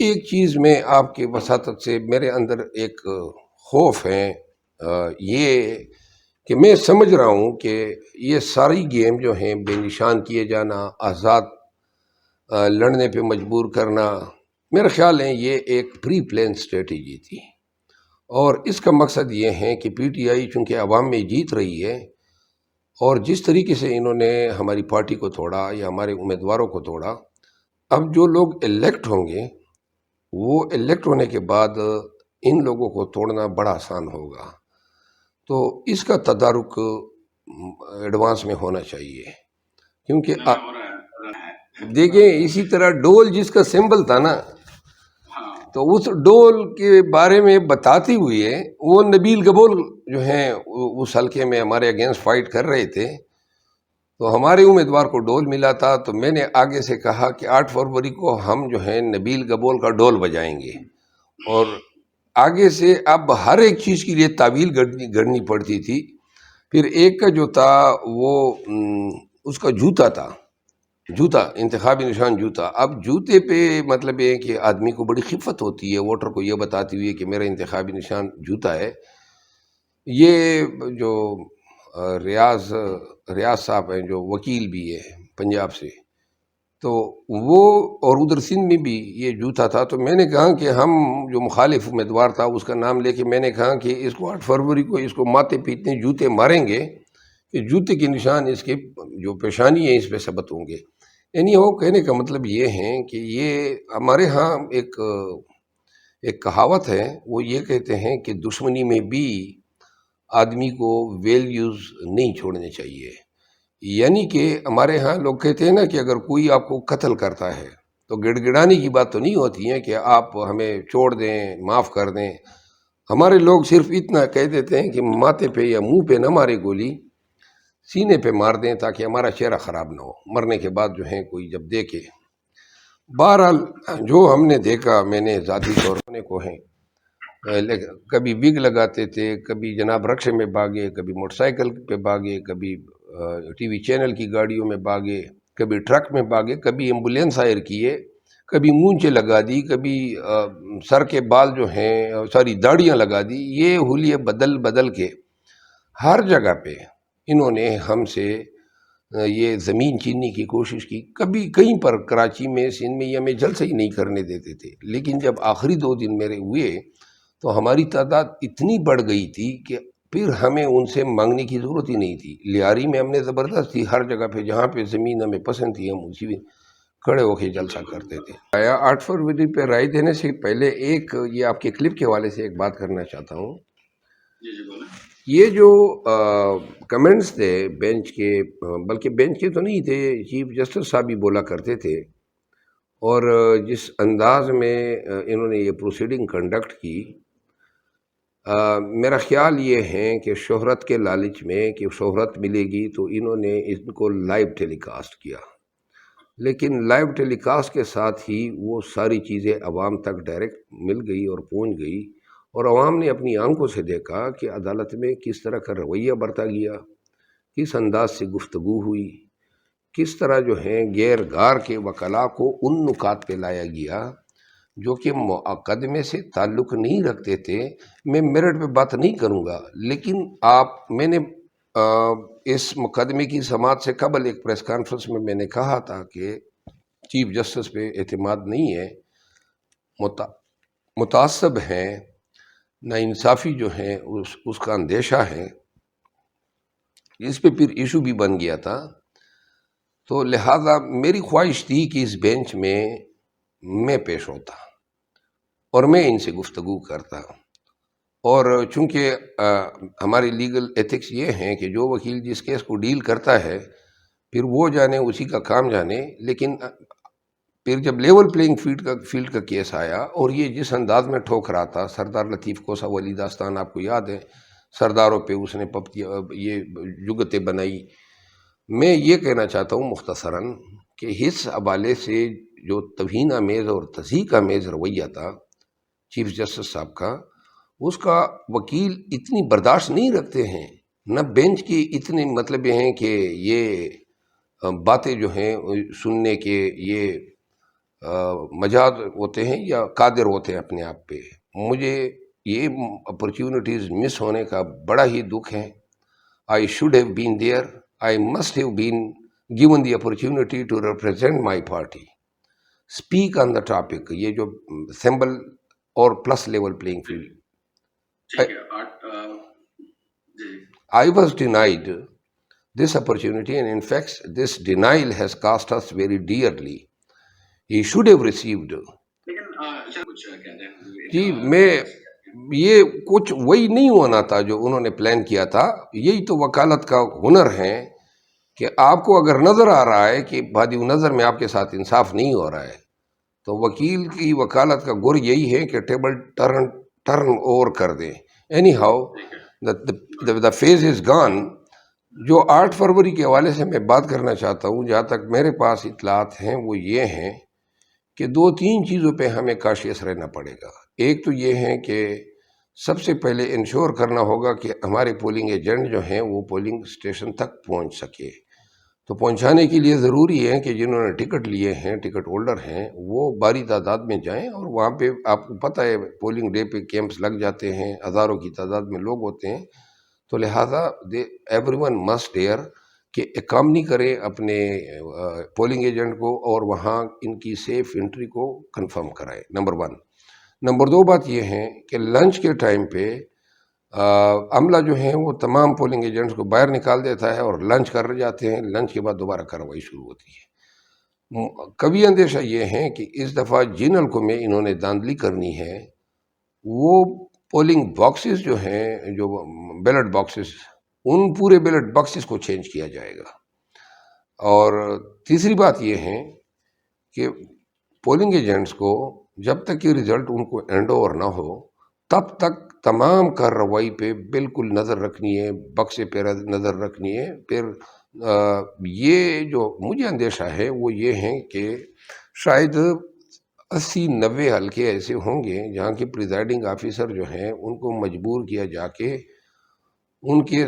ایک چیز میں آپ کی وساطت سے میرے اندر ایک خوف ہے، یہ کہ میں سمجھ رہا ہوں کہ یہ ساری گیم جو ہیں بے نشان کیے جانا، آزاد لڑنے پہ مجبور کرنا، میرا خیال ہے یہ ایک پری پلان اسٹریٹجی تھی، اور اس کا مقصد یہ ہے کہ پی ٹی آئی چونکہ عوام میں جیت رہی ہے، اور جس طریقے سے انہوں نے ہماری پارٹی کو توڑا یا ہمارے امیدواروں کو توڑا، اب جو لوگ الیکٹ ہوں گے وہ الیکٹ ہونے کے بعد ان لوگوں کو توڑنا بڑا آسان ہوگا۔ تو اس کا تدارک ایڈوانس میں ہونا چاہیے، کیونکہ دیکھیں اسی طرح ڈول جس کا سمبل تھا نا، تو اس ڈول کے بارے میں بتاتی ہوئی ہے، وہ نبیل گبول جو ہیں اس حلقے میں ہمارے اگینسٹ فائٹ کر رہے تھے، تو ہمارے امیدوار کو ڈول ملا تھا، تو میں نے آگے سے کہا کہ 8 فروری کو ہم جو ہیں نبیل گبول کا ڈول بجائیں گے، اور آگے سے اب ہر ایک چیز کے لیے تعویل گڑنی پڑتی تھی۔ پھر ایک کا جو تھا وہ اس کا جوتا تھا، جوتا انتخابی نشان جوتا۔ اب جوتے پہ مطلب یہ ہے کہ آدمی کو بڑی خفت ہوتی ہے ووٹر کو یہ بتاتی ہوئی کہ میرا انتخابی نشان جوتا ہے۔ یہ جو ریاض صاحب ہیں جو وکیل بھی ہے پنجاب سے، تو وہ اور ادھر سندھ میں بھی یہ جوتا تھا، تو میں نے کہا کہ ہم جو مخالف امیدوار تھا اس کا نام لے کے میں نے کہا کہ اس کو 8 فروری کو اس کو ماتے پیٹنے جوتے ماریں گے کہ جوتے کے نشان اس کے جو پیشانی ہے اس پہ ثبت ہوں گے۔ یعنی وہ کہنے کا مطلب یہ ہے کہ یہ ہمارے ہاں ایک کہاوت ہے، وہ یہ کہتے ہیں کہ دشمنی میں بھی آدمی کو ویلیوز نہیں چھوڑنے چاہیے۔ یعنی کہ ہمارے ہاں لوگ کہتے ہیں نا کہ اگر کوئی آپ کو قتل کرتا ہے تو گڑ گڑانے کی بات تو نہیں ہوتی ہے کہ آپ ہمیں چھوڑ دیں، معاف کر دیں۔ ہمارے لوگ صرف اتنا کہہ دیتے ہیں کہ ماتھے پہ یا منہ پہ نہ مارے گولی، سینے پہ مار دیں تاکہ ہمارا چہرہ خراب نہ ہو مرنے کے بعد جو ہے کوئی جب دیکھے۔ بہرحال جو ہم نے دیکھا، میں نے ذاتی طور کو ہیں، کبھی وگ لگاتے تھے، کبھی جناب رکشے میں بھاگے، کبھی موٹر سائیکل پہ بھاگے، کبھی ٹی وی چینل کی گاڑیوں میں بھاگے، کبھی ٹرک میں بھاگے، کبھی ایمبولینس ہائر کیے، کبھی مونچھیں لگا دی، کبھی سر کے بال جو ہیں ساری داڑیاں لگا دی۔ یہ حلیے بدل بدل کے ہر جگہ پہ انہوں نے ہم سے یہ زمین چھیننے کی کوشش کی۔ کبھی کہیں پر کراچی میں، سندھ میں، یہ ہمیں جلسہ ہی نہیں کرنے دیتے تھے، لیکن جب آخری 2 دن میرے ہوئے تو ہماری تعداد اتنی بڑھ گئی تھی کہ پھر ہمیں ان سے مانگنے کی ضرورت ہی نہیں تھی۔ لیاری میں ہم نے زبردستی ہر جگہ پہ جہاں پہ زمین ہمیں پسند تھی ہم اسی میں کھڑے ہو کے جلسہ کرتے تھے۔ 8 فروری پہ رائے دینے سے پہلے ایک یہ آپ کے کلپ کے حوالے سے ایک بات کرنا چاہتا ہوں۔ یہ جو کمنٹس تھے بینچ کے، بلکہ بینچ کے تو نہیں تھے، چیف جسٹس صاحب بھی بولا کرتے تھے، اور جس انداز میں انہوں نے یہ پروسیڈنگ کنڈکٹ کی، میرا خیال یہ ہے کہ شہرت کے لالچ میں کہ شہرت ملے گی تو انہوں نے ان کو لائیو ٹیلی کاسٹ کیا، لیکن لائیو ٹیلی کاسٹ کے ساتھ ہی وہ ساری چیزیں عوام تک ڈائریکٹ مل گئی اور پہنچ گئی، اور عوام نے اپنی آنکھوں سے دیکھا کہ عدالت میں کس طرح کا رویہ برتا گیا، کس انداز سے گفتگو ہوئی، کس طرح جو ہیں غیر غار کے وکلاء کو ان نکات پہ لایا گیا جو کہ مقدمے سے تعلق نہیں رکھتے تھے۔ میں میرٹ پہ بات نہیں کروں گا، لیکن میں نے اس مقدمے کی سماعت سے قبل ایک پریس کانفرنس میں نے کہا تھا کہ چیف جسٹس پہ اعتماد نہیں ہے، متعصب ہیں، ناانصافی جو ہے اس کا اندیشہ ہے۔ اس پہ پھر ایشو بھی بن گیا تھا، تو لہذا میری خواہش تھی کہ اس بینچ میں پیش ہوتا اور میں ان سے گفتگو کرتا، اور چونکہ ہماری لیگل ایتھکس یہ ہیں کہ جو وکیل جس کیس کو ڈیل کرتا ہے پھر وہ جانے، اسی کا کام جانے، لیکن پھر جب لیول پلینگ فیلڈ کا کیس آیا اور یہ جس انداز میں ٹھوک رہا تھا، سردار لطیف کوسا والی داستان آپ کو یاد ہے، سرداروں پہ اس نے یہ جگتیں بنائی۔ میں یہ کہنا چاہتا ہوں مختصراً کہ اس حوالے سے جو توہین آمیز اور تضحیک آمیز رویہ تھا چیف جسٹس صاحب کا، اس کا وکیل اتنی برداشت نہیں رکھتے ہیں، نہ بینچ کی اتنے مطلب ہیں کہ یہ باتیں جو ہیں سننے کے یہ مجاز ہوتے ہیں یا قادر ہوتے ہیں اپنے آپ پہ. مجھے یہ اپرچونٹیز مس ہونے کا بڑا ہی دکھ ہے. I should have been there. I must have been given the opportunity to represent my party. Speak on the topic. یہ جو سمبل اور plus level playing field. I was denied this opportunity, and in fact, this denial has cost us very dearly. He should have received. جی میں یہ کچھ وہی نہیں ہونا تھا جو انہوں نے پلان کیا تھا. یہی تو وکالت کا ہنر ہے کہ آپ کو اگر نظر آ رہا ہے کہ بادی نظر میں آپ کے ساتھ انصاف نہیں ہو رہا ہے تو وکیل کی وکالت کا گر یہی ہے کہ ٹیبل ٹرن اوور کر دیں. Any how the phase is gone. جو 8 فروری کے حوالے سے میں بات کرنا چاہتا ہوں، جہاں تک میرے پاس اطلاعات ہیں وہ یہ ہیں کہ 2-3 چیزوں پہ ہمیں کاشیس رہنا پڑے گا. ایک تو یہ ہے کہ سب سے پہلے انشور کرنا ہوگا کہ ہمارے پولنگ ایجنٹ جو ہیں وہ پولنگ اسٹیشن تک پہنچ سکے. تو پہنچانے کے لیے ضروری ہے کہ جنہوں نے ٹکٹ لیے ہیں، ٹکٹ ہولڈر ہیں، وہ باری تعداد میں جائیں. اور وہاں پہ آپ کو پتہ ہے پولنگ ڈے پہ کیمپس لگ جاتے ہیں، ہزاروں کی تعداد میں لوگ ہوتے ہیں. تو لہٰذا ایوری ون مسٹ ڈیئر کہ اکامنی کریں اپنے پولنگ ایجنٹ کو اور وہاں ان کی سیف انٹری کو کنفرم کرائیں. نمبر 1. نمبر 2 بات یہ ہے کہ لنچ کے ٹائم پہ عملہ جو ہیں وہ تمام پولنگ ایجنٹس کو باہر نکال دیتا ہے اور لنچ کر جاتے ہیں. لنچ کے بعد دوبارہ کارروائی شروع ہوتی ہے. کبھی اندیشہ یہ ہے کہ اس دفعہ جن حلقوں میں انہوں نے دھاندلی کرنی ہے وہ پولنگ باکسز جو ہیں، جو بیلٹ باکسز، ان پورے بیلٹ باکسز کو چینج کیا جائے گا. اور تیسری بات یہ ہے کہ پولنگ ایجنٹس کو جب تک یہ رزلٹ ان کو ہینڈ اوور نہ ہو تب تک تمام کارروائی پہ بالکل نظر رکھنی ہے، بکسے پہ نظر رکھنی ہے. پھر یہ جو مجھے اندیشہ ہے وہ یہ ہے کہ شاید 80-90 حلقے ایسے ہوں گے جہاں کے پریزائڈنگ آفیسر جو ہیں ان کو مجبور کیا جا کے ان کے